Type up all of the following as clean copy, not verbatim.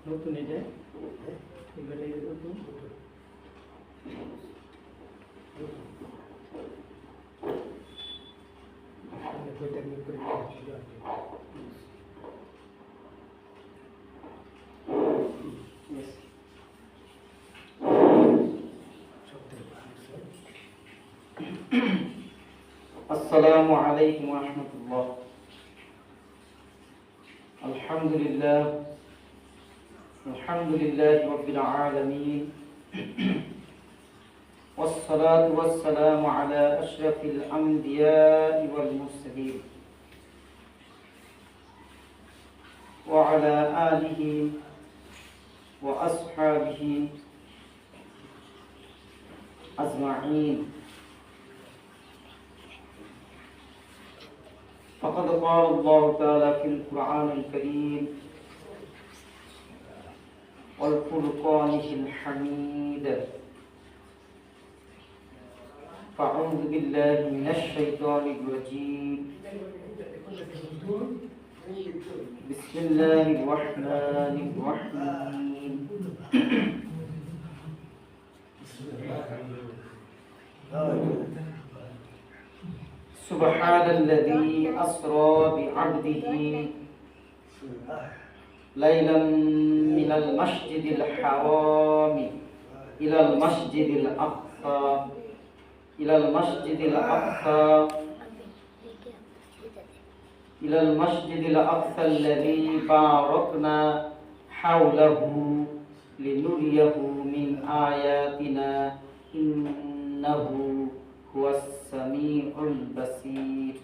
নতুন এই যে এবারে নতুন السلام عليكم ورحمة الله. الحمد لله رب العالمين، والصلاة والسلام على أشرف الأنبياء والمرسلين وعلى آله وأصحابه أجمعين. فقد قال الله تعالى في القرآن الكريم والفرقان الحميد: فأعوذ بالله من الشيطان الرجيم، بسم الله الرحمن الرحيم. سبحان الذي أسرى بعبده ليلا من المسجد الحرام إلى المسجد الأقصى الذي باركنا حوله لنريه من آياتنا إنه هو السميع البصير.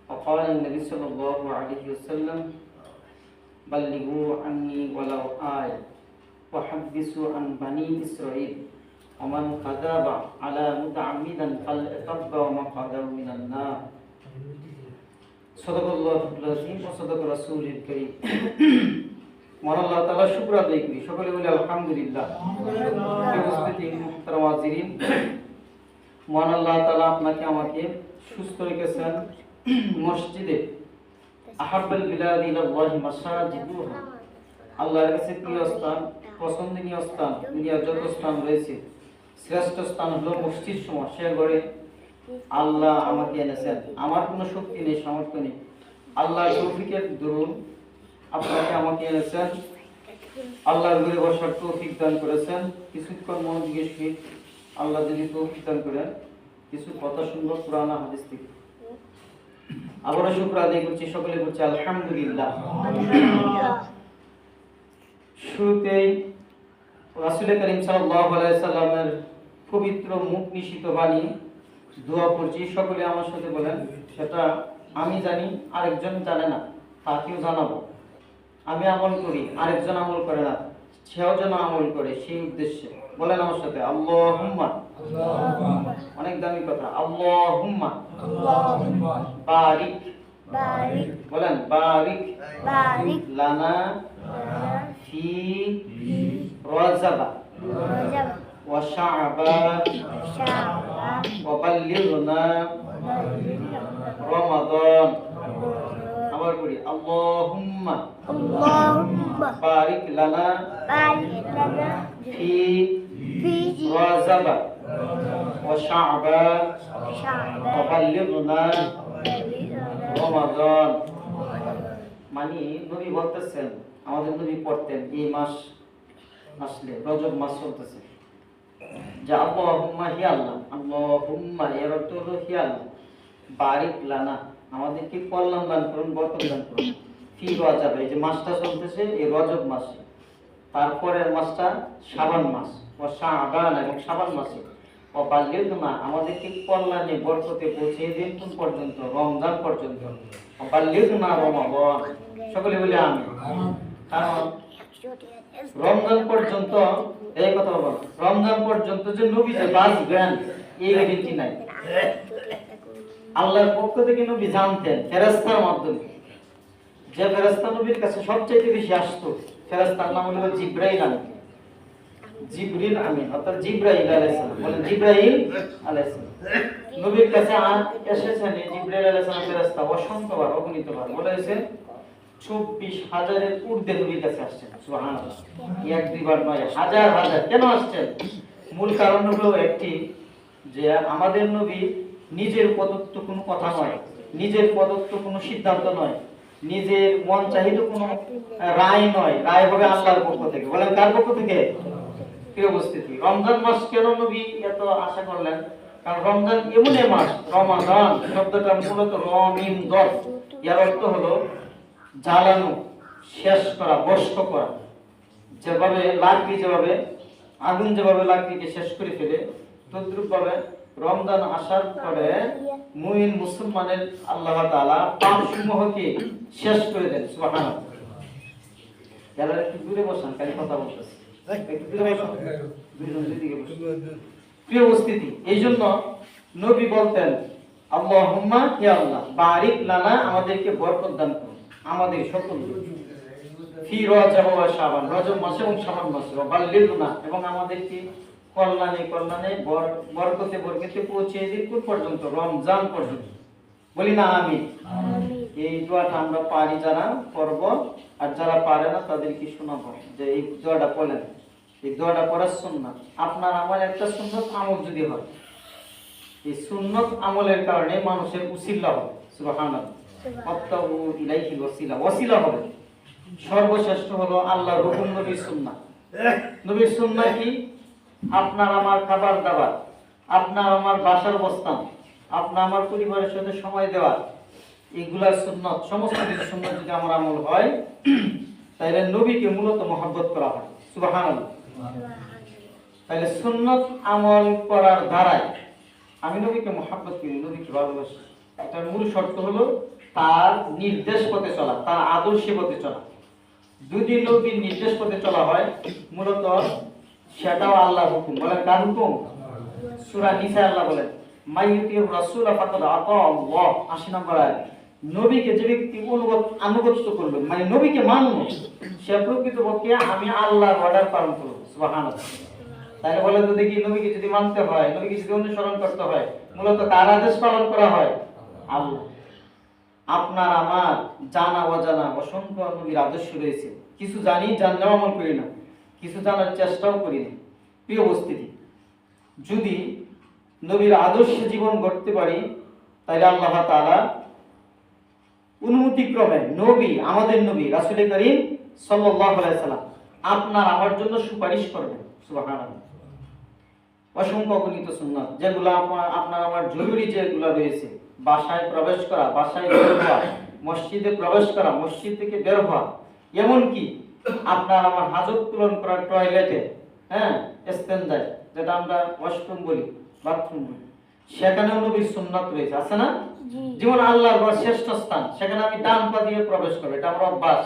وقال النبي صلى الله عليه وسلم: بلغوا عني ولو آية وحدثوا عن بني إسرائيل ومن كذب على متعمدا فليتبوأ مقعده من النار. صدق الله العظيم وصدق رسوله الكريم. মহান আল্লাহ তাআলা শুকর আদায় করি, সকলে বলি আলহামদুলিল্লাহ। উপস্থিত মুহতারাম হাজিরিন, মহান আল্লাহ তাআলা আপনাকে আমাকে সুস্থ রেখেছেন মসজিদে আহাব্বাল বিলাদি ইলাল্লাহি মাসাজিদুহা, আল্লাহর কাছে প্রিয় স্থান, পছন্দনীয় স্থান, দুনিয়ার যত স্থান রয়েছে শ্রেষ্ঠ স্থান হলো মসজিদ সমূহ। সে ঘরে আল্লাহ আমাকে এনেছেন। আমার কোনো শক্তি নেই, সামর্থ্য নেই, আল্লাহর তৌফিকের দরুন আপনাকে আমাকে এনেছেন। আল্লাহর ঘরে বসার তৌফিক দান করেছেন। কিছুক্ষণ মনোযোগের সহিত আল্লাহ যদি তৌফিক দান করেন কিছু কথা শুনবো কুরআন হাদিস থেকে। আবারও শুকর আদায় করছি, সকলে বলছি আলহামদুলিল্লাহ। শুরুতেই রাসূল করিম সাল্লাল্লাহু আলাইহি সাল্লামের পবিত্র মুখ নিঃসৃত বাণী দোয়া পড়ছি। সকলে আমার সাথে বলেন, সেটা আমি জানি আরেকজন জানে না, তাকেও জানাবো। আমি আমল করি, আরেকজন আমল করে না, সেও যেন আমল করে, সেই উদ্দেশ্যে বলেন আমার সাথে আল্লাহুম্মা। অনেক দামি কথা, আল্লাহুম্মা বারিক, বলেন বারিক লানা ফি রাজাবা ওয়া শাবান ওয়া বাল্লিগনা রমাদান। আবার করি আল্লাহুম্মা বারিক লানা ফি রাজাবা ওয়া শাবান ওয়া বাল্লিগনা রমাদান। মানে নবী বলতেছেন, আমাদের নবী পড়তেন এই মাস আসলে রজব মাস চলতেছে, যে আল্লাহুম্মা হি আল্লাহ, আল্লাহুম্মা এর অর্থ হলো হি আল্লাহ, বারিক লানা আমাদেরকে কল্যাণ দান করুন, বরকত দান করুন, ফি রজব, এই যে মাসটা চলতেছে এই রজব মাসে, তারপরের মাসটা শাবান মাস, ও শাবান এবং শাবান মাসে, ও বাল্লিগনা আমাদেরকে কল্যাণে বরকতে পৌঁছে দিন কোন পর্যন্ত? রমজান পর্যন্ত। ও বাল্লিগনা রমাদান। সকলে বলি আমিন। কারণ রমজান পর্যন্ত, এই কথা বল, রমজান পর্যন্ত যে নবী যে বাঁচবেন এই গ্যারান্টি নাই। আল্লাহর পক্ষ থেকে নবী জানতেন ফেরেশতার মাধ্যমে, যে ফেরেশতা নবীর কাছে সবচেয়ে বেশি আসতো, ফেরেশতার নাম হলো জিবরাইল আলাইহিস। জিবরিল আমিন অর্থাৎ জিবরাইল আলাইহিস সালাম, বলেন জিবরাইল আলাইহিস সালাম নবীর কাছে এসেছেন। জিবরাইল আলাইহিস সালাম ফেরেশতা অসংখ্যবার, অগণিতবার, বলা হয়েছে 24,000-এর ঊর্ধ্বে নবীর কাছে আসছেন। সুবহানাল্লাহ, এক দুইবার নয়, হাজার হাজার। কেন আসছেন? মূল কারণ হলো একটি, যে আমাদের নবী নিজের প্রদত্ত কোনো কথা নয়, নিজের প্রদত্ত কোনো সিদ্ধান্ত নয়, নিজের মন চাহিত কোনো রায় নয়, রায় হবে আল্লাহর পক্ষ থেকে। বলেন কার পক্ষ থেকে? প্রিয় উপস্থিতি, রমজান মাস কেন নবী এত আশা করলেন? কারণ রমজান এমন এক মাস, রমাদান শব্দটা মূলত রমিম দল, এর অর্থ হলো জ্বালানো, শেষ করা, ভস্ম করা। যেভাবে লাকড়ি, যেভাবে আগুন যেভাবে লাকড়িকে শেষ করে ফেলে, তদ্রূপ ভাবে রমজান আসার পরে মুমিন মুসলমানের আল্লাহ তাআলা পাপ সমূহকে শেষ করে দেন। সুবহানাল্লাহ। যারা একটু দূরে বসান, কাই কথা বলতেছে, একটু দূরে বসান, দুইজন দুইদিকে বসুন। প্রিয় উপস্থিতি, এই জন্য নবী বলতেন আল্লাহুম্মা ইয়া আল্লাহ বারিক লানা, আমাদেরকে বরকত দান করুন, আমাদের সকলকে ফি রজব ওয়া শাবান, রজব মাসে এবং শাবান মাসে, বাল্লিগনা, এবং আমাদেরকে কল্যাণে কল্যাণে বরকতে বরকতে পৌঁছে দিন কোন পর্যন্ত? রমজান পর্যন্ত। বলি না আমিন? এই দোয়াটা আমরা পারি যারা পড়ব, আর যারা পারে না তাদেরকে শোনাবো যে এই দোয়াটা পড়েন। এই দোয়াটা পড়ার সুন্নাত। আপনার আমার একটা সুন্নত আমল যদি হয়, এই সুন্নত আমলের কারণে মানুষের উসিলা হবে। সুবহানাল্লাহ, আত্তাউ ইলাইহিল ওয়াসিলা, ওয়াসিলা হবে। সর্বশ্রেষ্ঠ হলো আল্লাহর হুকুম, নবীর সুন্নাহ। নবীর সুন্নাহ কি? আপনার আমার খাবার দাবার, আপনার আমার বাসার অবস্থান, আপনার আমার পরিবারের সাথে সময় দেওয়া, এগুলার সুন্নাত, সমস্ত কিছু সুন্নাত যদি আমার আমল হয়, তাহলে নবীকে মূলত মহব্বত করা হয়। সুবহানাল্লাহ। তাহলে সুন্নাত আমল করার দ্বারাই আমি নবীকে মহব্বত করি, নবীকে ভালোবাসি। এটার মূল শর্ত হলো তার নির্দেশ পথে চলা, তার আদর্শে পথে চলা। যদি নবীর নির্দেশ পথে চলা হয়, মূলত সেটাও আল্লাহর হুকুম। বলেন কার হুকুম? সূরা নিসা আল্লাহ বলেন মাইয়ুতির রাসূল ফাকাদ আতা আল্লাহ, ৮০ নম্বর আয়াত। নবীকে যে ব্যক্তি আনুগত্য করবে, মানে নবীকে মানলো, সে প্রকৃতপক্ষে আমি আল্লাহর অর্ডার পালন করব। সুবহানাল্লাহ। তাহলে বলে তো দেখি, নবীকে যদি মানতে হয়, নবীকে যদি অনুসরণ করতে হয়, মূলত কার আদেশ পালন করা হয়? আল্লাহ। আপনার আমার জানা অজানা অসংখ্য নবীর আদর্শ রয়েছে। কিছু জানি, জানলেও আমল করি না, কিছু জানার চেষ্টাও করি না। প্রিয় উপস্থিতি, যদি নবীর আদর্শে জীবন গড়তে পারি, তাহলে আল্লাহ তাআলা অনুমতিক্রমে নবী, আমাদের নবী রাসূল করিম সাল্লাল্লাহু আলাইহি সাল্লাম আপনার আমার জন্য সুপারিশ করবেন। সুবহানাল্লাহ। অসংখ্য অগণিত সুন্নাত, যেগুলো আপনার আমার জরুরি, যেগুলো রয়েছে, বাসায় প্রবেশ করা, বাসায় বের হওয়া, মসজিদে প্রবেশ করা, মসজিদ থেকে বের হওয়া, এমনকি আপনার আমার হাজত পূরণ করা টয়লেটে, হ্যাঁ, ইস্তেনজায়, যেটা আমরা ওয়াশরুম বলি, বাথরুম বলি, সেখানেও নবীর সুন্নাত রয়েছে, আছে না? যেমন আল্লাহর ঘর শ্রেষ্ঠ স্থান, সেখানে আমি ডান পা দিয়ে প্রবেশ করব, এটা আমরা অভ্যাস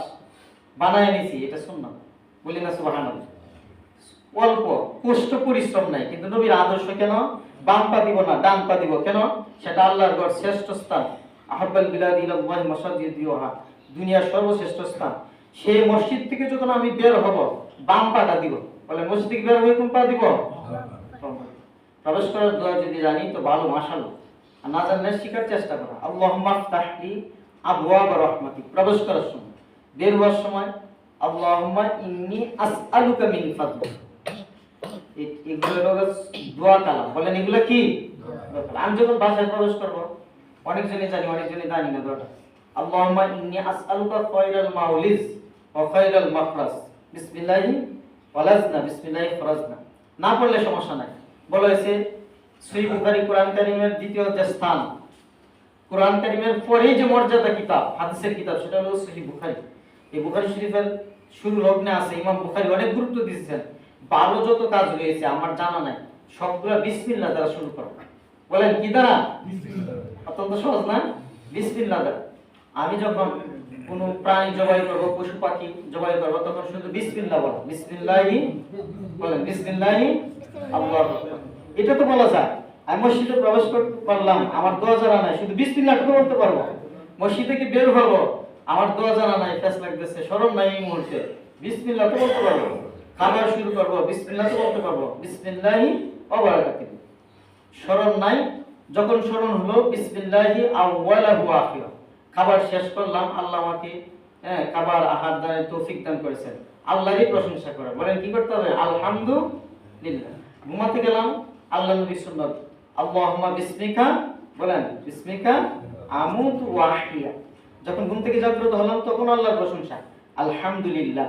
বানায় নিছি, এটা সুন্নাত। বলি না সুবহানাল্লাহ। অল্প কষ্ট, পরিশ্রম নাই, কিন্তু নবীর আদর্শ কেন বাম পা দিব না, ডান পা দিব কেন? সেটা আল্লাহর ঘর শ্রেষ্ঠ স্থান, আহাব্বাল বিলাদ ইলাল্লাহি মাসাজিদুহা, দুনিয়ার সর্বশ্রেষ্ঠ স্থান। সেই মসজিদ থেকে যখন আমি বের হব, বাম পাটা দিব। বলে মসজিদ থেকে বের হয়ে কোন পা দিব? প্রবেশ করার দোয়া যদি জানি তো ভালো, মাশাআল্লাহ। আর না জানলে শিখার চেষ্টা করা। আল্লাহুম্মা ফতাহলি আবওয়াব রাহমাতিক, প্রবেশ করার সময়। বের হওয়ার সময় আল্লাহুম্মা ইন্নী আসআলুকা মিন ফাদলিক, এগুলো হলো দোয়া কালাম। বলেন এগুলো কি? আমি যখন বাসায় প্রবেশ করব, অনেকজনই জানি, অনেকজনই জানি না দোয়াটা। আল্লাহুম্মা ইন্নী আসআলুকা খায়রাল মাউলিজ ওয়া খায়রাল মাখরাজ, বিসমিল্লাহি ওয়ালাজনা বিসমিল্লাহি ফরাজনা। না পড়লে সমস্যা নাই। বলা হয়েছে সহিহ বুখারী, কোরআন কারীমের দ্বিতীয় যে স্থান, কোরআন কারীমের পরেই যে মর্যাদা কিতাব, হাদিসের কিতাব, সেটা হলো সহিহ বুখারী। এই বুখারী শরীফের শুরু লগ্নে আছে, ইমাম বুখারী অনেক গুরুত্ব দিয়েছেন। ভালো যত কাজ রয়েছে আমার জানা নাই, সবগুলা বিসমিল্লাহ দ্বারা শুরু করো। বলেন কি দ্বারা? অত্যন্ত সহজ না? বিসমিল্লাহ দ্বারা। আমি যখন কোনো প্রাণী জবাই করব, পশু পাখি জবাই করব, তখন শুধু বিসমিল্লাহ বলো। বিসমিল্লাহি, বলেন বিসমিল্লাহি আল্লাহু আকবার। এটা তো বলা যায়। আমি মসজিদে প্রবেশ করতে পারলাম, আমার দোয়া জানা নাই, শুধু বিসমিল্লাহ তো বলতে পারবো। মসজিদ থেকে বের হবো, আমার দোয়া জানা নাই, ফেস লাগতেছে, শরম নাই এই মুহূর্তে, বিসমিল্লাহ তো বলতে পারবো। খাবার শুরু করব বিসমিল্লাহ তো বলতে পারবো, বিসমিল্লাহি ওয়া বারাকাতুহু। স্মরণ নাই, যখন স্মরণ হলো বিসমিল্লাহি আউওয়ালাহু ওয়া আখিরা। খাবার শেষ করলাম, আল্লাহ আমাকে খাবার আহার দানের তৌফিক দান করেছেন, আল্লাহরই প্রশংসা করে। বলেন কি করতে হবে? আলহামদুলিল্লাহ। ঘুমাতে গেলাম, আল্লাহ নবী সুন্নাত আল্লাহুম্মা বিসমিকা, বলেন বিসমিকা আমুতু ওয়া আহইয়া। যখন ঘুম থেকে জাগ্রত হলাম তখন আল্লাহর প্রশংসা, আলহামদুলিল্লাহ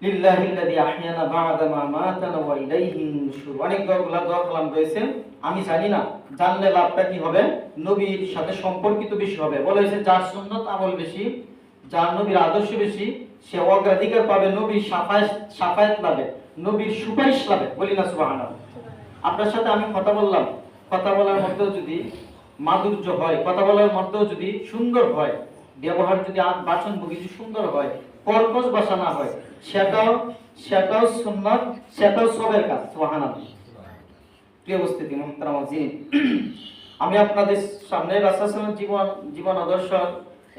লিল্লাহিল্লাযী আহইয়ানা বা'দা মা মাতানা ওয়া ইলাইহি নুশুর। অনেক দোয়া কালাম রয়েছে, আমি জানি না, জানলে লাভটা কি হবে? নবীর সাথে সম্পর্কিত বেশি হবে। বলা হয়েছে যার সুন্নাত আমল বেশি, যার নবীর আদর্শ বেশি, সে অগ্রাধিকার পাবে, নবীর শাফায়াত পাবে, নবীর সুপারিশ পাবে। বলি না সুবহানাল্লাহ। আপনার সাথে আমি কথা বললাম, কথা বলার মধ্যেও যদি মাধুর্য হয়, কথা বলার মধ্যেও যদি সুন্দর হয়, ব্যবহার যদি বাচন যদি সুন্দর হয়, কর্কশ ভাষা না হয়, সেটাও সুন্নাত, সেটাও সবের কাজ। সুবহানাল্লাহ। প্রিয় উপস্থিতি মুহতারাম মুসলিম, আমি আপনাদের সামনে রাসূল সাল্লাল্লাহু আলাইহি জীবন আদর্শ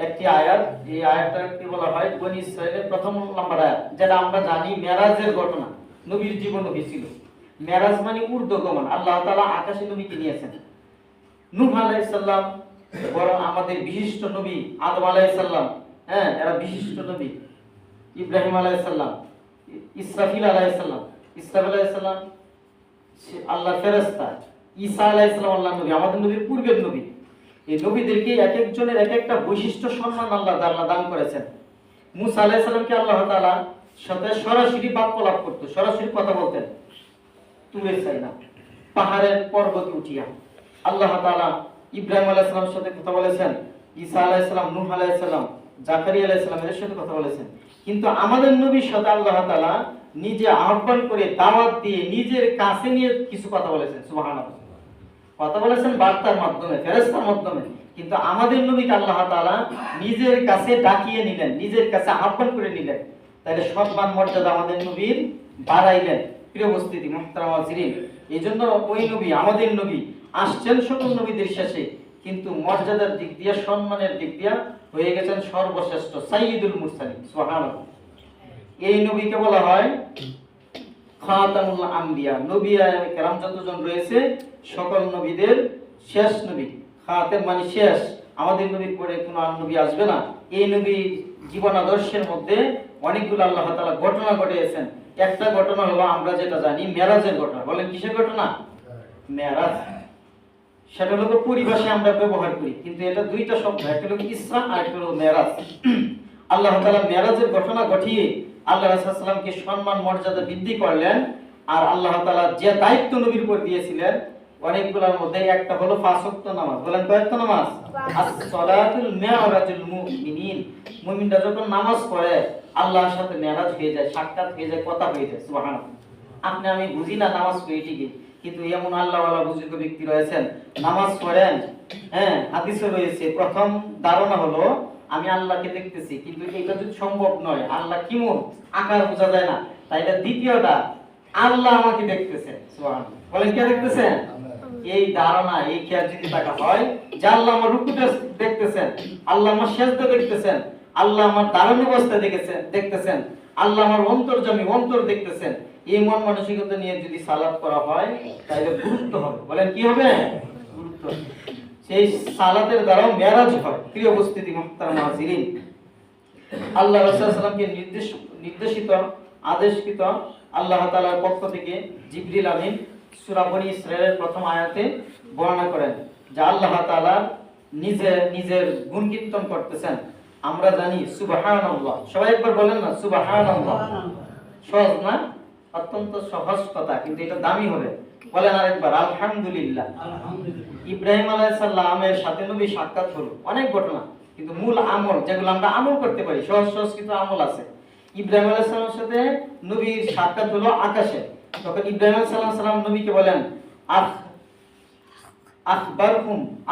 একটি আয়াত, এই আয়াতটাকে বলা হয় বনী ইসরাঈলের প্রথম নম্বর আয়াত, যেটা আমরা জানি মেরাজের ঘটনা। নবীর জীবন হয়েছিল মেরাজ মানে ঊর্ধ্বগমন। আল্লাহ তাআলা আকাশে নবীকে নিয়েছেন। নূহ আলাইহিস সালাম বড় আমাদের বিশিষ্ট নবী, আদম আলাইহিস সালাম এরা বিশিষ্ট নবী, ইব্রাহিম আলাইহিস সালাম, ইসরাফিল আলাইহিস সালাম, ইসরাফিল আলাইহিস সালাম আল্লাহর ফেরেশতা, ঈসা আলাইহিস সালাম আল্লাহর নবী, আমাদের নবীর পূর্বের নবী। এই নবীদেরকে এক একজনের এক একটা বৈশিষ্ট্য সম্মান আল্লাহ তাআলা দান করেছেন। মূসা আলাইহিস সালামকে আল্লাহ তাআলা সাথে সরাসরি বাক্য লাভ করতে, সরাসরি কথা বলতেন তুরে সাইনা, পাহাড়ের পর্বতে উঠিয়া। আল্লাহ তাআলা ইব্রাহিম আলাইহিস সালামের সাথে কথা বলেছেন, ঈসা আলাইহিস সালাম, নূহ আলাইহিস সালাম, জাকারিয়া আলাইহিস সালামের সাথে কথা বলেছেন। কিন্তু আমাদের নবীর সাথে আল্লাহ তাআলা নিজে আহ্বান করে, দাওয়াত দিয়ে, নিজের কাছে নিয়ে কিছু কথা বলেছেন। সুবহানাল্লাহ। কথা বলেছেন বার্তার মাধ্যমে, ফেরেশতার মাধ্যমে, কিন্তু আমাদের নবীকে আল্লাহ তাআলা নিজের কাছে ডাকিয়ে নিলেন, নিজের কাছে আহ্বান করে নিলেন। তাহলে সম্মান মর্যাদা আমাদের নবীর বাড়াইলেন। প্রিয় উপস্থিতি মুহতারাম মুসলিম, এইজন্য ওই নবী, আমাদের নবী আসছেন সকল নবীদের শেষে, কিন্তু মর্যাদার দিক দিয়ে, সম্মানের দিক দিয়ে হয়ে গেছেন সর্বশ্রেষ্ঠ, সাইয়্যিদুল মুরসালিন। সুবহানাল্লাহ। এই নবীকে বলা হয় খাতামুল আম্বিয়া। নবী কেরাম যতজন রয়েছে সকল নবীদের শেষ নবী। খাতেম মানে শেষ, আমাদের নবীর পরে কোনো আর নবী আসবে না। এই নবীর জীবন আদর্শের মধ্যে অনেকগুলো আল্লাহ তাআলা ঘটনা ঘটিয়েছেন। একটা ঘটনা হলো আমরা যেটা জানি মেরাজের ঘটনা। বলেন কিসের ঘটনা? মেরাজ। সেটা হলো পরিভাষায় আমরা ব্যবহার করি, কিন্তু এটা দুইটা শব্দ, একটা হলো ইসরা আর একটা হলো মেরাজ। আল্লাহ তাআলা মেরাজের ঘটনা ঘটিয়ে আল্লাহ রাসূল সাল্লাল্লাহু আলাইহি ওয়াসাল্লামকে সম্মান মর্যাদা বৃদ্ধি করলেন। আর আল্লাহ তাআলা যে দায়িত্ব নবীর উপর দিয়েছিলেন অনেকগুলোর মধ্যে একটা হলো 5 ওয়াক্ত নামাজ। বলেন কয় ওয়াক্ত নামাজ? as-সালাতুল মি'রাজুল মুমিনিন। মুমিনরা যখন নামাজ পড়ে আল্লাহর সাথে মেরাজ হয়ে যায়, সাক্ষাৎ হয়ে যায়, কথা হয়ে যায়। সুবহানাল্লাহ। আপনি আমি বুঝি না নামাজ পড়ি ঠিকই, কিন্তু এমন আল্লাহওয়ালা বুজুর্গ ব্যক্তি রয়েছেন নামাজ পড়েন, হাদিসে রয়েছে প্রথম ধারণা হলো আমি আল্লাহকে দেখতেছি, কিন্তু এটা যদি সম্ভব নয়, আল্লাহ কিমন আকার বোঝা যায় না, তাইলে দ্বিতীয়টা আল্লাহ আমাকে দেখতেছেন। সুবহানাল্লাহ। বলেন কে দেখতেছেন? এই ধারণা, এই খেয়াল যদি থাকা হয় যে আল্লাহ আমার রুকুটা দেখতেছেন, আল্লাহ আমার সিজদা দেখতেছেন, আল্লাহ আমার দাঁড়ানো অবস্থা দেখতেছেন, আল্লাহ আমার অন্তর্যামী, অন্তর দেখতেছেন, এই মন মানসিকতা নিয়ে যদি সালাত করা হয় তাহলে গুরুত্ব হবে। বলেন কি হবে? গুরুত্ব। সেই সালাতের দ্বারা মেরাজ হয়। প্রিয় উপস্থিতি মুহতারাম হাজিরিন, আল্লাহ রাসূল সাল্লাল্লাহু আলাইহি ওয়াসাল্লামকে নির্দেশিত, আদেশকৃত আল্লাহ তাআলার পক্ষ থেকে জিবরিল আমিন সূরা বনী ইসরাঈলের প্রথম আয়াতে বর্ণনা করেন যে আল্লাহ তাআলা নিজের গুণ কীর্তন করতেছেন। আমরা জানি সুবহানাল্লাহ, সবাই একবার বলেন না সুবহানাল্লাহ। সহজ না? অত্যন্ত সহজ কথা, কিন্তু এটা দামি হবে। বলেন আরেকবার আলহামদুলিল্লাহ। ইব্রাহিম আলাইহিস সালামের সাথে নবী সাক্ষাৎ হলো, অনেক ঘটনা, কিন্তু মূল আমল যেগুলো আমরা আমল করতে পারি, সহজ সহজ কিছু আমল আছে। ইব্রাহিম আলাইহিস সালামের সাথে নবীর সাক্ষাৎ হলো আকাশে। তখন ইব্রাহিম আলাইহিস সালাম নবীকে বলেন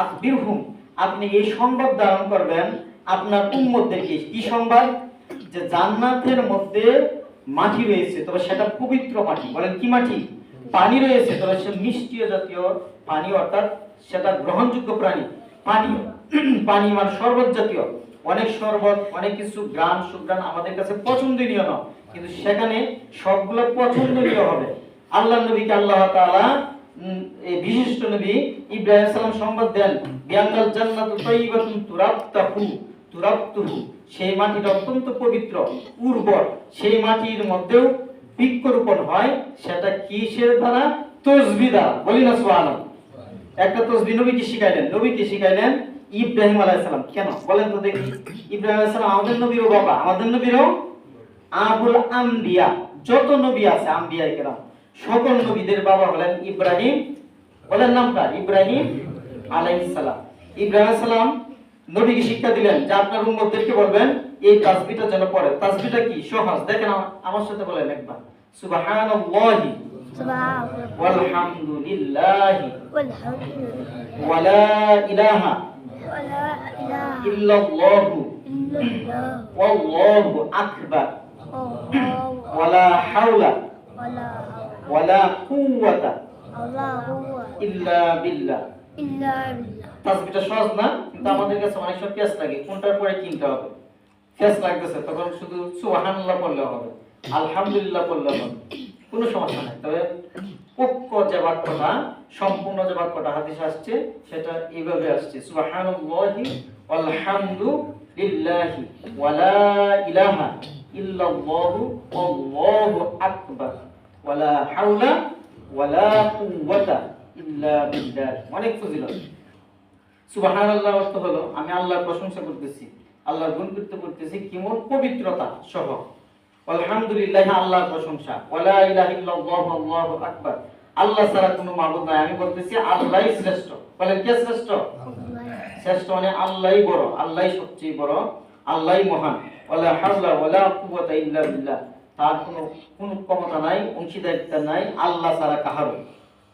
আখবিরহুম, আপনি এই সংবাদ ধারণ করবেন আপনার উম্মতদেরকে। কি সংবাদ? যে জান্নাতের মধ্যে মাটি রয়েছে, তবে সেটা পবিত্র মাটি। বলেন কি মাটি? পানি রয়েছে, তবে সে মিষ্টি জাতীয় পানি, অর্থাৎ সেটা গ্রহণযোগ্য পানি মানে শরবত জাতীয়। অনেক শরবত, অনেক কিছু গ্রাম সুগ্রাম আমাদের কাছে পছন্দনীয় নয়, কিন্তু সেখানে সবগুলো পছন্দনীয় হবে। আল্লাহর নবীকে আল্লাহ তাআলা এই বিশিষ্ট নবী ইব্রাহিম আলাইহিস সালাম সংবাদ দেন, বিআন্নাল জান্নাতু তাইয়্যিবাতুন তুরাবতুহু, সেই মাটিটা অত্যন্ত পবিত্র, উর্বর। সেই মাটির মধ্যেও বৃক্ষরোপণ হয়, সেটা কিসের দ্বারা? তাসবিহ দ্বারা। বলি না সুবহানাল্লাহ। একটা তাসবিহ নবীকে শিখাইলেন ইব্রাহিম আলাইহিস সালাম। কেন বলেন তো দেখি? ইব্রাহিম আলাইহিস সালাম আমাদের নবীরও বাবা, আমাদের নবীরও আবুল আম্বিয়া। যত নবী আছে আম্বিয়ায়ে কেরাম, সকল নবীদের বাবা হলেন ইব্রাহিম। বলেন নামটা? ইব্রাহিম আলাইহিস সালাম। ইব্রাহিম আলাইহিস সালাম নবীকে শিক্ষা দিলেন যে আপনার উম্মতদেরকে বলবেন এই তাসবিহটা যেন পড়ে। তাসবিহটা কি? সহজ, দেখেন আমার সাথে বলেন একবার, সুবহানাল্লাহি ওয়ালহামদুলিল্লাহি ওয়ালা ইলাহা ইল্লাল্লাহু ওয়াল্লাহু আকবার ওয়ালা হাওলা ওয়ালা কুওয়াতা ইল্লা বিল্লাহ। তাসবিহটা সহজ না? কিন্তু আমাদের কাছে অনেক সময় পেঁচ লাগে, কোনটার পরে কিনতে হবে। পেঁচ লাগতেছে তখন শুধু সুবহানাল্লাহ পড়লে হবে, আলহামদুলিল্লাহ পড়লে হবে, কোনো সমস্যা নাই। তবে পক্ষ যে বাক্যটা, সম্পূর্ণ যে বাক্যটা হাদিসে আসছে সেটা এইভাবে আসছে, সুবহানাল্লাহি ওয়ালহামদুলিল্লাহি ওয়ালা ইলাহা ইল্লাল্লাহু আল্লাহু আকবার ওয়ালা হাওলা ওয়ালা কুওয়াতা ইল্লা বিল্লাহ। অনেক ফজিলত। সুবহানাল্লাহ অর্থ হলো আমি আল্লাহর প্রশংসা করতেছি, আল্লাহর গুণকীর্তন করতেছি কেমন পবিত্রতা সহ। আলহামদুলিল্লাহ আল্লাহর প্রশংসা, ওয়ালা ইলাহা ইল্লাল্লাহু আল্লাহু আকবার, আল্লাহ ছাড়া কোনো মাবুদ নাই, আমি বলতেছি আল্লাহই শ্রেষ্ঠ। বলেন কে শ্রেষ্ঠ? শ্রেষ্ঠ মানে আল্লাহই বড়, আল্লাহই সবচেয়ে বড়, আল্লাহই মহান। ওয়ালা হাওলা ওয়ালা কুওয়াতা ইল্লা বিল্লাহ, তার কোনো ক্ষমতা নাই, অংশীদারিত্ব নাই আল্লাহ ছাড়া কাহারও।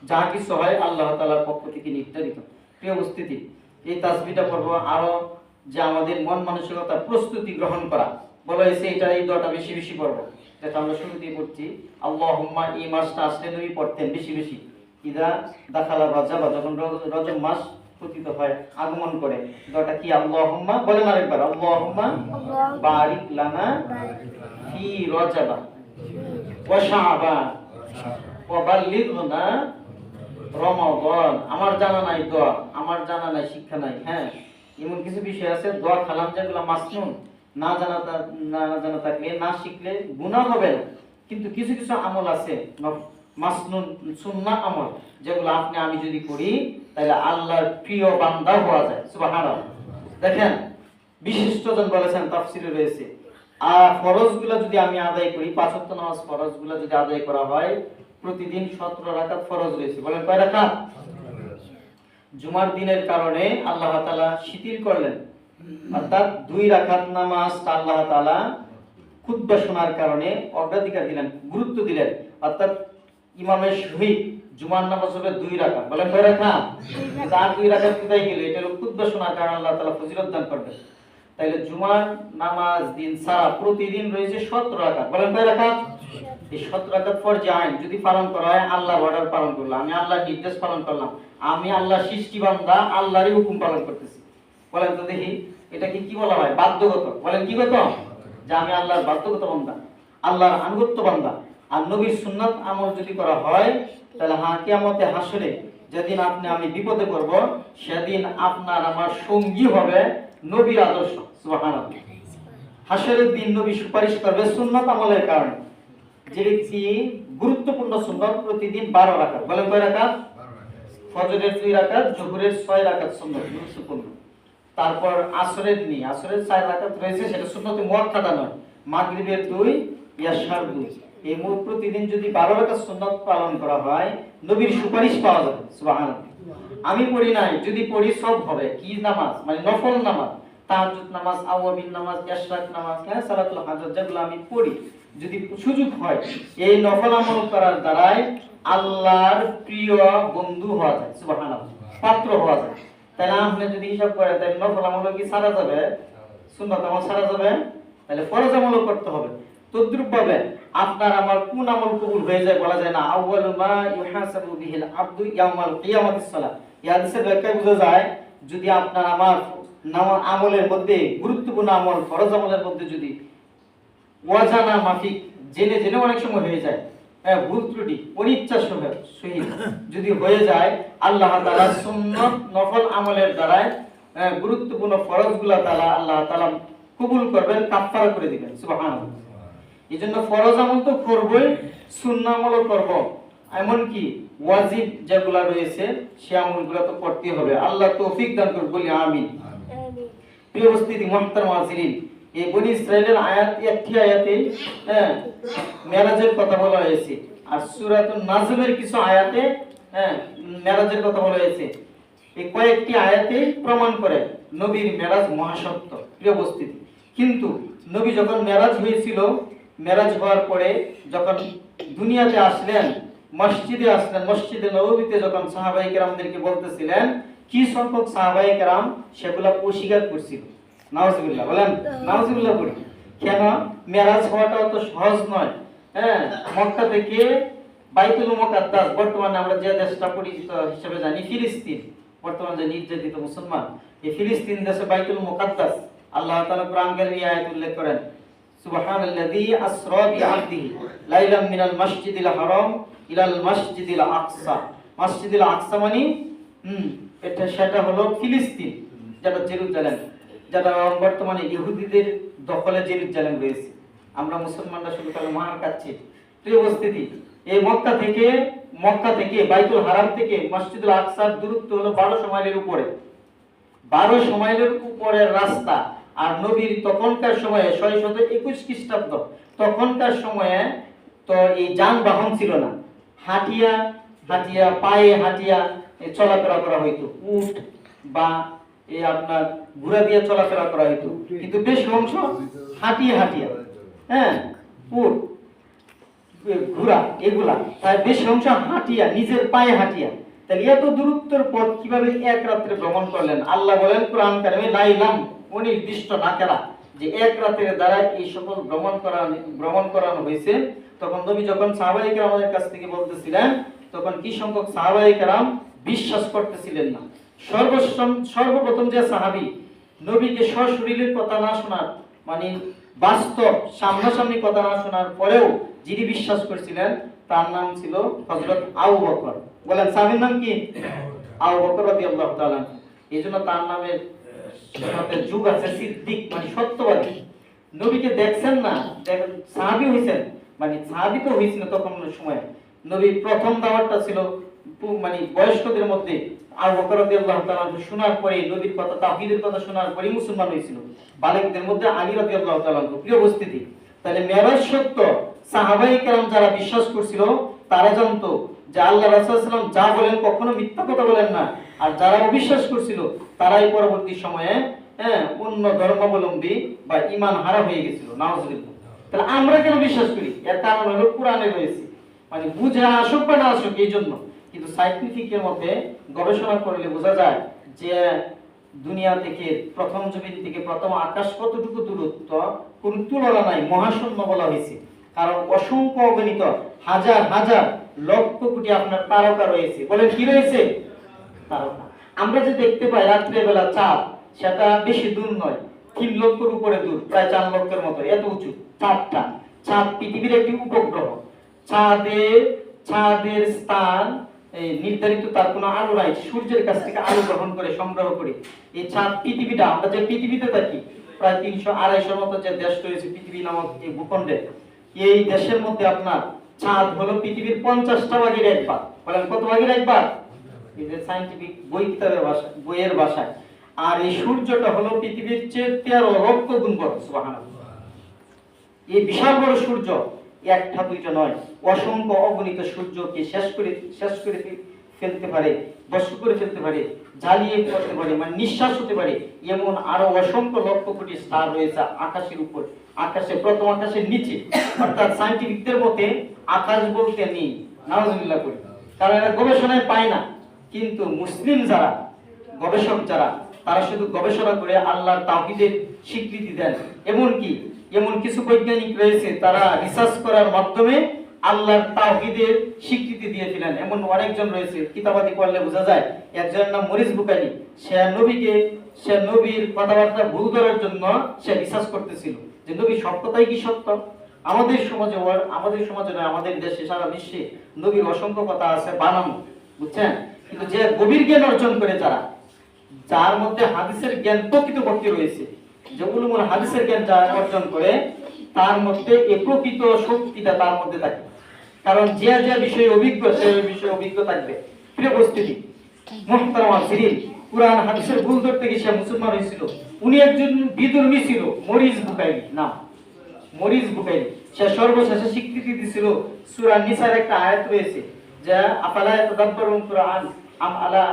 যা কিছু হয় আল্লাহ তাআলার পক্ষ থেকে নির্ধারিত। প্রিয় উপস্থিতি, এই তাসবিহটা পড়ব আরো যে আমাদের মন মানসিকতা প্রস্তুতি গ্রহণ করা বলা হয়েছে, এটা এই দোয়াটা বেশি বেশি পড়ব, যেটা আমরা শুরুতেই পড়ছি। আল্লাহুম্মা, এই মাসটা আসলে নবী পড়তেন বেশি বেশি। ইদা দাখালা রজব, যখন রজব মাস পতিত হয়, আগমন করে, দোয়াটা কি? আল্লাহুম্মা, বলেন আরেকবার, আল্লাহুম্মা বারিক লানা ফি রজব ওয়া শাবান ওয়া বাল্লিগনা রমাদান। আমার জানা নাই দোয়া, আমার জানা নাই, শিক্ষা নাই। হ্যাঁ, এমন কিছু বিষয় আছে দোয়া কালাম যেগুলো মাসনুন, না জানা থাকলে, না শিখলে গুনাহ হবে না। কিন্তু কিছু কিছু আমল আছে মাসনুন সুন্নাহ আমল, যেগুলো আপনি আমি যদি করি তাহলে আল্লাহর প্রিয় বান্দা হওয়া যায়। সুবহানাল্লাহ। দেখেন বিশিষ্টজন বলেছেন, তাফসিরে রয়েছে, আর ফরজগুলো যদি আমি আদায় করি, 5 ওয়াক্ত নামাজ ফরজগুলো যদি আদায় করা হয়, প্রতিদিন 17 রাকাত ফরজ রয়েছে। বলেন কয় রাকাত? জুমার দিনের কারণে আল্লাহ তাআলা শিথিল করলেন, অর্থাৎ 2 রাকাত নামাজ আল্লাহ তাআলা খুতবা শোনার কারণে অগ্রাধিকার দিলেন, গুরুত্ব দিলেন। অর্থাৎ ইমামের সহিত জুমার নামাজ হবে 2 রাকাত। বলেন কয় রাকাত? আর 2 রাকাত কোথায় গেল? এটা হলো খুতবা শোনার কারণে আল্লাহ তাআলা ফজিলত দান করবেন। তাইলে জুমার নামাজ দিন সারা প্রতিদিন রয়েছে 17 রাকাত। বলেন কয় রাকাত? এই 17 রাকাত ফরজ আইন যদি পালন করা হয়, আল্লাহর অর্ডার পালন করলাম, আমি আল্লাহর নির্দেশ পালন করলাম, আমি আল্লাহর সৃষ্টি বান্দা, আল্লাহরই হুকুম পালন করতেছি। বলেন তো দেখি, এটাকে কি বলা হয়? বাধ্যগত। বলেন কি গত? যে আমি আল্লাহর বাধ্যগত বান্দা, আল্লাহর আনুগত্য বান্দা। আর নবীর সুন্নাত আমল যদি করা হয়, তাহলে কিয়ামতে হাসরে যেদিন আপনি আমি বিপদে পড়ব, সেদিন আপনার আমার সঙ্গী হবে নবীর আদর্শ। সুবহানাল্লাহ। হাসরের দিন নবী সুপারিশ করবে সুন্নাত আমলের কারণে। যে ব্যক্তি গুরুত্বপূর্ণ সুন্নাত প্রতিদিন 12 রাকাত। বলেন কয় রাকাত? ফজরের 2 রাকাত, যোহরের 6 রাকাত সুন্নাত গুরুত্বপূর্ণ। তারপর আসরের 4 রাকাত রয়েছে, সেটা সুন্নাতে মুআক্কাদা নয়। মাগরিবের 2, ইশার 2। এই মোট প্রতিদিন যদি 12 রাকাত সুন্নাত পালন করা হয়, নবীর সুপারিশ পাওয়া যাবে। সুবহানাল্লাহ। আমি পড়ি নাই, যদি পড়ি সব হবে। কি নামাজ? মানে নফল নামাজ, তাহাজ্জুদ নামাজ, আওয়াবিন নামাজ, ইশরাক নামাজ, সালাতুল হাজাত, যেগুলো আমি পড়ি, যদি সুযোগ হয় এই নফল আমল করার দ্বারাই আল্লাহর প্রিয় বন্ধু হওয়া যায়। সুবহানাল্লাহ। পাত্র হওয়া যায়। তাহলে আপনি যদি হিসাব করেন, তাহলে নফল আমল কি ছাড়া যাবে? সুন্নাত আমল ছাড়া যাবে? তাহলে ফরজ আমল করতে হবে। তদ্রূপ ভাবে আপনার আমার কোন আমল কবুল হয়ে যায় বলা যায় না। আউয়ালু মা ইউহাসাবু বিহিল আবদু ইয়াউমাল কিয়ামাতিস সালাহ। এই হাদিসের ব্যাখ্যায় বোঝা যায়, যদি আপনার আমার আমলের মধ্যে গুরুত্বপূর্ণ আমল, ফরজ আমলের মধ্যে যদি ওয়াজানা মাফিক জেনে জেনে অনেক সময় হয়ে যায়, হ্যাঁ, ভুল ত্রুটি অনিচ্ছা সহিত যদি হয়ে যায়, আল্লাহ তাআলা সুন্নাত নফল আমলের দ্বারাই গুরুত্বপূর্ণ ফরজগুলো আল্লাহ তাআলা কবুল করবেন, কাফফারা করে দিবেন। সুবহানাল্লাহ। এইজন্য ফরজ আমল তো করবই, সুন্নাহ আমলও করব, এমনকি ওয়াজিব যেগুলো রয়েছে সে আমলগুলো তো করতে হবে। আল্লাহ তৌফিক দান করুন, বলি আমিন। প্রিয় উপস্থিতি, মুহতারাম হাজিরিন, এই বনি ইসরাইলের আয়াত, একটি আয়াতে মেরাজের কথা বলা হয়েছে, আর সূরাতুন নাজমের কিছু আয়াতে মেরাজের কথা বলা হয়েছে। এই কয়েকটি আয়াতে প্রমাণ করে নবীর মেরাজ মহাসত্য। প্রিয় উপস্থিতি, কিন্তু নবী যখন মেরাজ হয়েছিল, মেরাজ হওয়ার পরে যখন দুনিয়াতে আসলেন, মসজিদে আসলেন, মসজিদে নববীতে যখন সাহাবায়ে কেরামদেরকে বলতেছিলেন, কি সংখ্যক সাহাবায়ে কেরাম সেগুলা অস্বীকার করছিল। নাউজুবিল্লাহ বলেন, নাউজুবিল্লাহ বলি। কেন? মেরাজ হওয়াটা তো সহজ নয়। মক্কা থেকে বাইতুল মুকাদ্দাস, বর্তমানে আমরা যে দেশটা পরিচিত হিসেবে জানি ফিলিস্তিন, বর্তমানে যে নির্যাতিত মুসলমান, এই ফিলিস্তিন দেশে বাইতুল মুকাদ্দাস আল্লাহ তাআলা কোরআন কারীমে আয়াত উল্লেখ করেন, সুবহানাল্লাযী আসরা বিআবদিহি লাইলাম মিনাল মাসজিদিল হারাম ইলাল মাসজিদিল আকসা। মসজিদুল আকসা মানে সেটা হলো ফিলিস্তিন, যেটা জেরুজালেম, যেটা বর্তমানে ইহুদিদের দখলে জেরুজালেম রয়েছে। আমরা মুসলমানরা শুধু তাহলে মার খাচ্ছি। প্রিয় উপস্থিতি, এই মক্কা থেকে বাইতুল হারাম থেকে মসজিদুল আকসার দূরত্ব হলো 1200 মাইলের উপরে। 1200 মাইলের উপরের রাস্তা। আর নবীর তখনকার সময়ে 621 খ্রিস্টাব্দ, তখনকার সময়ে তো এই যানবাহন ছিল না, হাঁটিয়া পায়ে হাঁটিয়া চলাফেরা করা হইতো, উট বা এই আপনার ঘোড়া দিয়ে চলাফেরা করা হইতো, কিন্তু বেশ অংশ হাঁটিয়া উট ঘোড়া এগুলা, তাই বেশ অংশ হাঁটিয়া, নিজের পায়ে হাঁটিয়া। তাহলে এত দূরত্বের পথ কিভাবে এক রাত্রে ভ্রমণ করলেন? আল্লাহ বলেন কোরআন কারিমে, লাইলাম, অনির্দিষ্ট নাকেরা, যে এক রাতের দ্বারা এই সকল ভ্রমণ করানো হয়েছে। তখন নবী যখন সাহাবায়ে কেরামের কাছ থেকে বলতেছিলেন, তখন কি সংখ্যক সাহাবায়ে কেরাম বিশ্বাস করতেছিলেন না। সর্বপ্রথম যে সাহাবী নবীকে সশরীরে কথা না শোনার, মানে বাস্তব সামনাসামনি কথা না শোনার পরেও যিনি বিশ্বাস করেছিলেন, তার নাম ছিল হযরত আবু বকর। বলেন সাহাবীর নাম কি? আবু বকর রাদিয়াল্লাহু তাআলা। এইজন্য তার নামের সাথে যুগ আছে সিদ্দিক, মানে সত্যবাদী। নবীকে দেখছেন না, দেখেন সাহাবী হইছেন, মানে সাহাবী তো হইছিল তখন সময়। নবীর প্রথম দাওয়াতটা ছিল মানে বয়স্কদের মধ্যে। আবু বকর রাদিয়াল্লাহু তাআলা শোনার পরে, নবীর কথা, তাওহীদের কথা শোনার পরে মুসলমান হয়েছিল। বালিকদের মধ্যে আলী রাদিয়াল্লাহু তাআলা। প্রিয় উপস্থিতি, তাহলে মেরাজ সত্য। সাহাবায়ে কেরাম যারা বিশ্বাস করছিল, তারা জানতো যে আল্লাহ রাসূল সাল্লাল্লাহু আলাইহি ওয়াসাল্লাম যা বলেন কখনো মিথ্যা কথা বলেন না। আর যারা অবিশ্বাস করছিল, তারাই পরবর্তী সময়ে অন্য ধর্মাবলম্বী বা ঈমান হারা হয়ে গেছিল। নাউজুবিল্লাহ। তাহলে আমরা কেন বিশ্বাস করি? এর কারণ হলো কোরআনে রয়েছে, মানে বুঝে আসুক বা না আসুক এই জন্য। কিন্তু সায়েন্টিফিকের মধ্যে গবেষণা করলে বোঝা যায় যে দুনিয়া থেকে প্রথম জমিন থেকে প্রথম আকাশ কতটুকু দূরত্ব, কোন তুলনা নাই, মহাশূন্য বলা হয়েছে। কারণ অসংখ্য অগণিত হাজার হাজার লক্ষ কোটি আপনার তারকা রয়েছে। বলেন কি রয়েছে? তারকা। আমরা যে দেখতে পাই রাত্রে বেলা চাঁদ, সেটা বেশি দূর নয়, 3 লক্ষের উপরে দূর, প্রায় 4 লক্ষের মতো, এত উঁচু চাঁদটা। চাঁদ পৃথিবীর একটি উপগ্রহ। চাঁদের স্থান নির্ধারিত, তার কোনো আলো নাই, সূর্যের কাছ থেকে আলো গ্রহণ করে সংগ্রহ করে। এই চাঁদ পৃথিবীটা, আমরা যে পৃথিবীতে থাকি, প্রায় 300-250 মতো যে দেশ রয়েছে পৃথিবী নামক এই ভূখণ্ডে, এই দেশের মধ্যে আপনার চাঁদ হলো পৃথিবীর 50টা ভাগের 1 ভাগ। বলেন কত ভাগের 1 ভাগ? এই যে সায়েন্টিফিক বইয়ের ভাষায়। আর এই সূর্যটা হলো পৃথিবীর চেয়ে 13 লক্ষ গুণ বড়। সুবহানাল্লাহ। এই বিশাল বড় সূর্য একটা দুইটা নয়, অসংখ্য অগণিত সূর্যকে শেষ করে ফেলতে পারে, ভস্ম করে ফেলতে পারে, জ্বালিয়ে পড়তে পারে, মানে নিঃশ্বাস হতে পারে, এমন আরো অসংখ্য লক্ষ কোটি স্টার রয়েছে আকাশের উপর, আকাশে, প্রথম আকাশের নিচে। অর্থাৎ সায়েন্টিফিকদের মতে আকাশ বলতে নেই। নাউজুবিল্লাহ করি, কারণ এরা গবেষণায় পায় না। কিন্তু মুসলিম যারা গবেষক, তারা শুধু গবেষণা করে আল্লাহর তাওহীদের স্বীকৃতি দেন। এমন কিছু বৈজ্ঞানিক রয়েছে, তারা রিসার্চ করার মাধ্যমে আল্লাহর তাওহীদের স্বীকৃতি দিয়ে ফেলেন। এমন অনেকজন রয়েছে, কিতাবাদি পড়লে বোঝা যায়। একজনের নাম মরিস বুকারি। সে নবীর কথাবার্তা ভুল ধরার জন্য সে রিসার্চ করতেছিল যে নবী সব কথাই কি সত্য। আমাদের সমাজে নয়, আমাদের দেশে সারা বিশ্বে নবীর অসংখ্য কথা আছে বানানো, বুঝছেন? কিন্তু যে গভীর জ্ঞান অর্জন করে যার মধ্যে হাদিসের জ্ঞান প্রকৃতপক্ষে রয়েছে, যে উলুমুল হাদিসের জ্ঞান যারা অর্জন করে তার মধ্যে এই প্রকৃত শক্তিটা তার মধ্যে থাকে। কারণ যে যে বিষয়ে অভিজ্ঞ সে বিষয়ে অভিজ্ঞ থাকবে। প্রিয় উপস্থিতি, মুহতারাম সিরিল, কুরআন হাদিসের ভুল ধরতে গিয়ে সে মুসলমান হয়েছিল। উনি একজন বিদুর্মী ছিল, মরিস বুকাইলি নাম, মরিস বুকাইলি। সে সর্বশেষে স্বীকৃতি দিছিল সূরা নিসার একটা আয়াত রয়েছে যে আফালা তাদাব্বারুন কুরআন আম আলা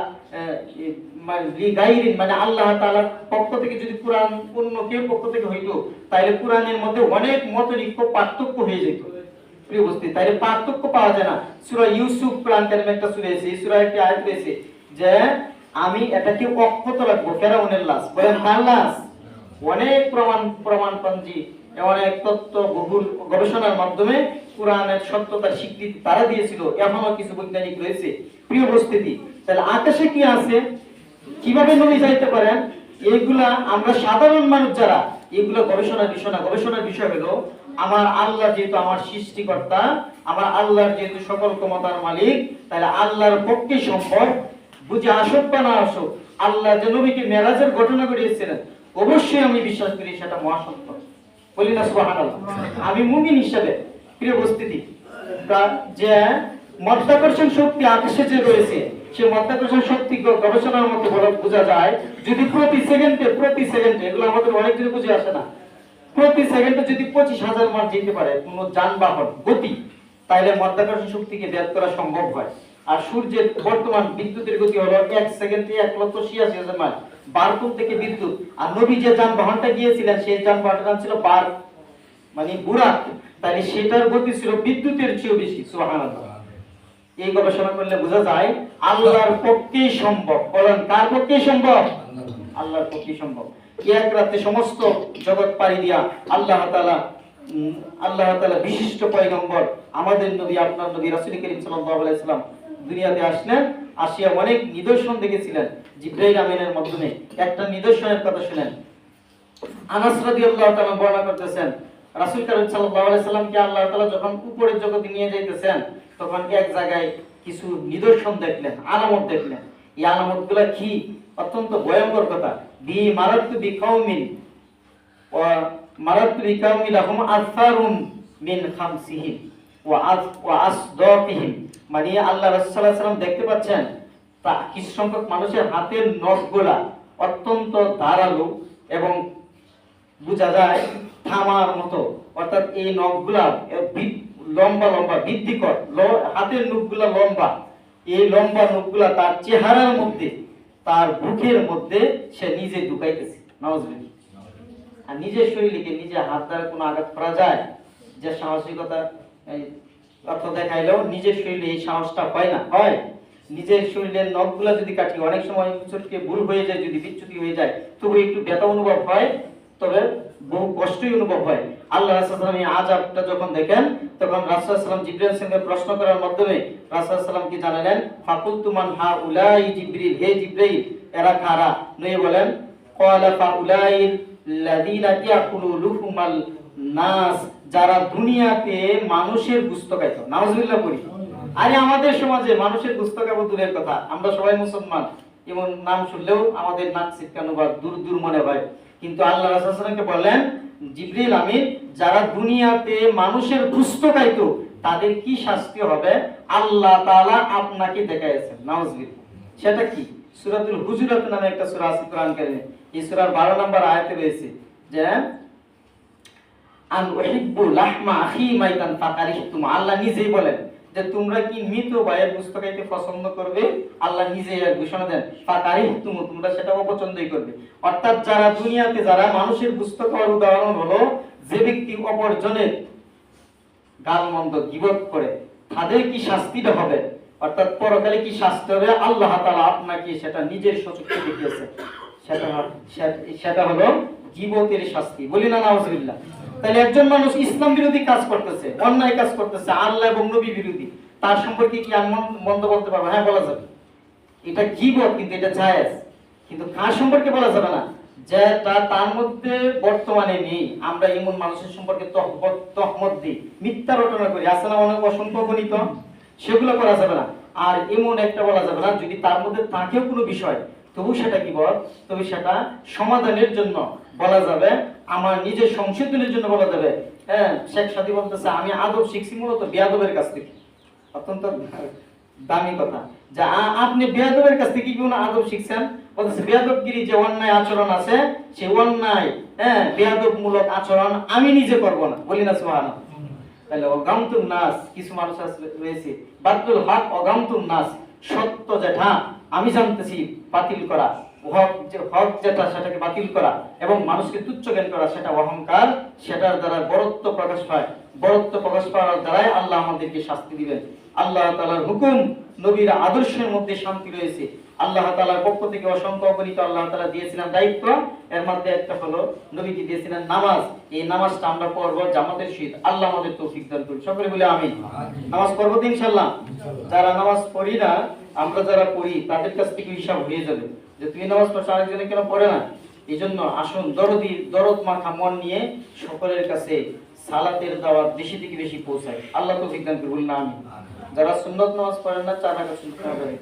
মানে আল্লাহ তাআলার পক্ষ থেকে যদি কুরআন অন্য কেউ পক্ষ থেকে হইতো তাহলে কুরআনের মধ্যে অনেক মতৈক্য পার্থক্য হয়ে যেত। প্রিয় উপস্থিতি, তাহলে পার্থক্য পাওয়া যায় না। সূরা ইউসুফ কোরআন কারিমে একটা সূরা আছে, এই সূরায় একটা আয়াত রয়েছে যে আমি এটাকে অক্ষত রাখবো। ফেরাউনের লাশ, বলেন কার লাশ? অনেক প্রমাণপঞ্জি অনেক তত্ত্ব বহুল গবেষণার মাধ্যমে কোরআনের সত্যতার স্বীকৃতি তারা দিয়েছিল। এখনো কিছু বৈজ্ঞানিক রয়েছে। প্রিয় উপস্থিতি, তাহলে আকাশে কি আছে, কিভাবে নবী যাইতে পারেন, এইগুলা আমরা সাধারণ মানুষ যারা এগুলো গবেষণার বিষয় হলো আমার আল্লাহ যেহেতু আমার সৃষ্টিকর্তা, আমার আল্লাহর যেহেতু সকল ক্ষমতার মালিক, তাহলে আল্লাহর পক্ষে সম্ভব, বুঝে আসুক বা না আসুক, আল্লাহ যে নবীকে মেরাজের ঘটনা ঘটিয়েছিলেন অবশ্যই আমি বিশ্বাস করি সেটা মহাসত্য। বলি না সুবহানাল্লাহ? আমি মুমিন হিসেবে প্রিয় উপস্থিতি, যে মাধ্যাকর্ষণ শক্তি আকাশে যে রয়েছে সেই মাধ্যাকর্ষণ শক্তি গবেষণার মধ্যে বোঝা যায় যদি প্রতি সেকেন্ডে এগুলো আমাদের অনেক কিছু বুঝে আসে না, প্রতি সেকেন্ডে যদি 25,000 মাইল যেতে পারে কোন যানবাহন গতি, তাহলে মাধ্যাকর্ষণ শক্তিকে ভেদ করা সম্ভব হয়। আর সূর্যের বর্তমান বিদ্যুতের গতি হলো 1 সেকেন্ডে 1,86,000 মাইল। বারকুল থেকে বিদ্যুৎ। আর নবী যে যানবাহনটা গিয়েছিলেন সেই যানবাহনটার নাম ছিল বার, মানে বুরাক, তাহলে সেটার গতি ছিল বিদ্যুতের চেয়েও বেশি। সুবহানাল্লাহ। এই গবেষণা করলে বোঝা যায় আল্লাহর পক্ষেই সম্ভব। বলেন কার পক্ষেই সম্ভব? আল্লাহর পক্ষেই সম্ভব। এক রাতে সমস্ত জগৎ পাড়ি দিয়া আল্লাহ তাআলা বিশিষ্ট পয়গম্বর আমাদের নবী, আপনার নবী রাসূল করিম সাল্লাল্লাহু আলাইহি ওয়াসাল্লাম দুনিয়াতে আসলেন। আসিয়া অনেক নিদর্শন দেখেছিলেন জিবরাইল আমিনের মাধ্যমে। একটা নিদর্শনের কথা শুনেন। আনাস রাদিয়াল্লাহু তাআলা বর্ণনা করতেছেন রাসূল করিম সাল্লাল্লাহু আলাইহি ওয়াসাল্লামকে আল্লাহ তাআলা যখন উপরের জগতে নিয়ে যাইতেছেন তখন এক জায়গায় কিছু নিদর্শন দেখলেন, আলামত দেখলেন। এই আলামতগুলো কি? অত্যন্ত ভয়ঙ্কর কথা। বি মারাতু বিকাউমিন ওয়া মারাতু বিকাউমিন লাহুম আসারুন মিন খামসিহিম ওয়া আসদাকিহিম, মানে আল্লাহ রাসূল সাল্লাল্লাহু আলাইহি ওয়াসাল্লাম দেখতে পাচ্ছেন কিছু সংখ্যক মানুষের হাতের নখগুলা অত্যন্ত ধারালো এবং বোঝা যায় থামার মতো, অর্থাৎ এই নখগুলা লম্বা লম্বা বৃদ্ধিকর, হাতের নখগুলা লম্বা, এই লম্বা নখগুলা তার চেহারার মধ্যে, তার বুকের মধ্যে সে নিজে ঢুকাইতেছে। নাউজুবিল্লাহ। আর নিজের শরীরকে নিজে হাত দ্বারা কোনো আঘাত করা যায়? যে সাহসিকতা অর্থ দেখাইলেও নিজের শরীরে এই সাহসটা হয় না। হয় নিজের শরীরের নখগুলা যদি কাটি, অনেক সময় চোটকে ভুল হয়ে যায়, যদি বিচ্যুতি হয়ে যায় তবু একটু ব্যথা অনুভব হয়, তবে বহু কষ্টই অনুভব হয়। আল্লাহ রাসূল সাল্লাল্লাহু আলাইহি ওয়াসাল্লাম এই আযাবটা যখন দেখেন তখন রাসূল সাল্লাল্লাহু আলাইহি ওয়াসাল্লাম জিবরাইলের সঙ্গে প্রশ্ন করার মাধ্যমে রাসূল সাল্লাল্লাহু আলাইহি ওয়াসাল্লাম কি জানালেন? ফাকুলতু মান হাউলাই জিবরিল, হে জিবরাইল এরা কারা? নবী বলেন ক্বালা ফাউলাইল লাযিনা ইয়াকুলু লুহুমাল নাস, যারা দুনিয়াতে মানুষের গোশত খাইতো। নাউজুবিল্লাহ করি। আরে আমাদের সমাজে মানুষের গোশত খাবো দূরের কথা, আমরা সবাই মুসলমান, এমন নাম শুনলেও আমাদের নাক ছিটকানো বা দূর দূর মনে হয়। কিন্তু আল্লাহ রাসূল সাল্লাল্লাহু আলাইহি ওয়াসাল্লামকে বললেন জিবরিল আমিন, যারা দুনিয়াতে মানুষের গোশত খাইতো তাদের কি শাস্তি হবে আল্লাহ তাআলা আপনাকে দেখাইছেন। নাউজুবিল্লাহ। সেটা কি? সূরাতুল হুজুরাত নামে একটা সূরা আছে কোরআন কারিমে। এই সূরার 12 নম্বর আয়াতে রয়েছে যে আন উহিব্বু লাহমা আখি মাইতান ফাকারিহতুম, আল্লাহ নিজেই বলেন যে তোমরা কি মৃত ভাইয়ের গোশত খাইতে পছন্দ করবে? আল্লাহ নিজেই ঘোষণা দেন ফাকারিহতুম, তোমরা সেটা অপছন্দই করবে। অর্থাৎ যারা দুনিয়াতে যারা মানুষের গোশত খাওয়ার উদাহরণ হলো যে ব্যক্তি অপরজনের গালমন্দ গীবত করে, তাদের কি শাস্তিটা হবে, অর্থাৎ পরকালে কি শাস্তি হবে আল্লাহ তাআলা আপনাকে সেটা নিজের সচক্ষে দেখিয়েছে। সেটা হলো গীবতের শাস্তি। বলি না নাউজুবিল্লাহ। তাহলে একজন মানুষ ইসলাম বিরোধী কাজ করতেছে, অন্যায় কাজ করতেছে, আল্লাহ এবং নবী বিরোধী, তার সম্পর্কে কি আমি মন্দ বলতে পারবো? হ্যাঁ বলা যাবে। এটা গীবত, কিন্তু এটা জায়েজ। কিন্তু কার সম্পর্কে বলা যাবে না? যেটা তার মধ্যে বর্তমানে নেই। আমরা এমন মানুষের সম্পর্কে তহমত দিই, মিথ্যা রটনা করি, আছে না অনেক অসংখ্য গণিত, সেগুলো করা যাবে না। আর এমন একটা বলা যাবে না যদি তার মধ্যে থাকেও কোনো বিষয়, তবু সেটা কি বল, তবে সেটা সমাধানের জন্য বলা যাবে, আমার নিজের সংশোধনের জন্য বলা যাবে। হ্যাঁ, শেখ সাদী বলতেছে আমি আদব শিখছি মূলত বেয়াদবের কাছ থেকে। অত্যন্ত দামি কথা, যে আপনি বেয়াদবের কাছ থেকে কি কোনো আদব শিখছেন? বলতেছে বেয়াদবগিরি যে অন্যায় আচরণ আছে, সেই অন্যায়, হ্যাঁ, বেয়াদবমূলক আচরণ আমি নিজে করব না, বলি না সুবহানাল্লাহ। তাহলে অগামতুন নাস, কিছু মানুষ রয়েছে, বাতুল হক অগামতুন নাস, সত্য যেটা আমি জানতেছি বাতিল করা, হক যেটা সেটাকে বাতিল করা এবং মানুষকে তুচ্ছ জ্ঞান করা, সেটা অহংকার, সেটার দ্বারা বরত্ব প্রকাশ পায়। বরত্ব প্রকাশ পাওয়ার দ্বারাই আল্লাহ আমাদেরকে শাস্তি দিবেন। আল্লাহ তাআলার হুকুম, নবীর আদর্শের মধ্যে শান্তি রয়েছে। আল্লাহ তাআলার পক্ষ থেকে অসংখ্য অগণিত আল্লাহ তাআলা দিয়েছিলেন দায়িত্ব, এর মধ্যে একটা হলো নবীকে দিয়েছিলেন নামাজ। এই নামাজটা আমরা পড়ব জামাতের সহিত। আল্লাহ আমাদের তৌফিক দান করুন, সকলে বলে আমিন। নামাজ পড়ব তো ইনশাআল্লাহ। যারা নামাজ পড়ি না, আমরা যারা পড়ি তাদের কাছ থেকে হিসাব হয়ে যাবে যে তুই নামাজ পড়ছ, আরেকজনে কেন পড়ে না। এই জন্য আসুন দরদ মাখা মন নিয়ে সকলের কাছে সালাতের দাওয়াত বেশি থেকে বেশি পৌঁছায়। আল্লাহ তৌফিক দান করুন, বলুন আমিন। যারা সুন্নত নামাজ পড়েন না, 4 রাকাত সুন্নত নামাজ পড়েন।